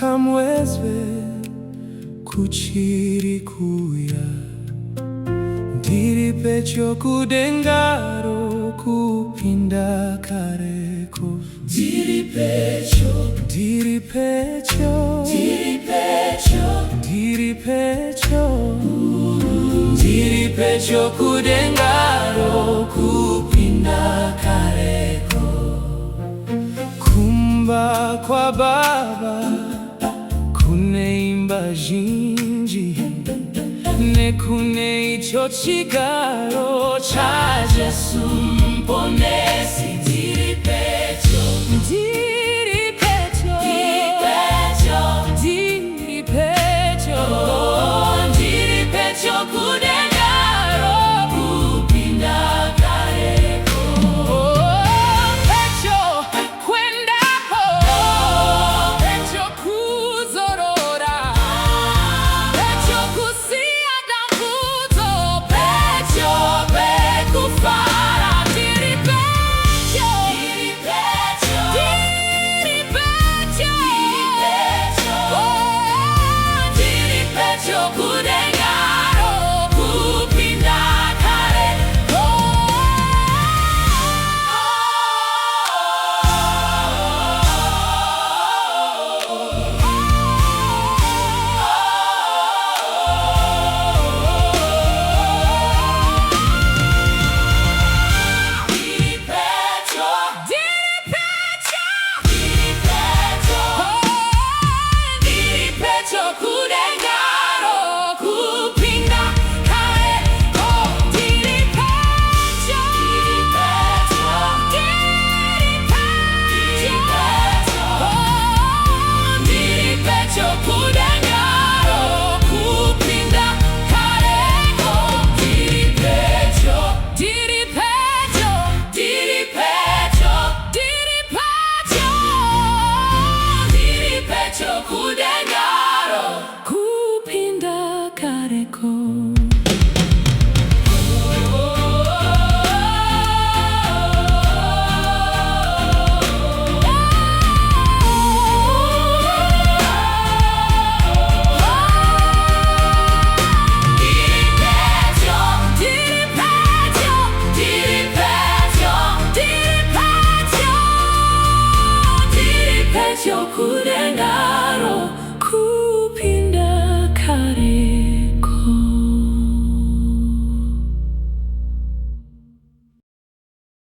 kamwezwe kuchirikuya ndiri pecho kudengaro kupinda kareko ndiri pecho ndiri pecho ndiri pecho ndiri pecho ndiri pecho kudengaro kupinda kareko kumba kwa baba kuneimba zhinji nekune icho chigaro cha Jesu mponesi ndiri pecho ndiri pecho ndiri pecho ndiri pecho ndiri pecho kudengaro kupinda kareko pecho kwendapo pecho kuzorora pecho kusia dambudzo pecho pekufara ndiri pecho ndiri pecho ndiri pecho ndiri pecho kudengaro kupinda kareko kudengaro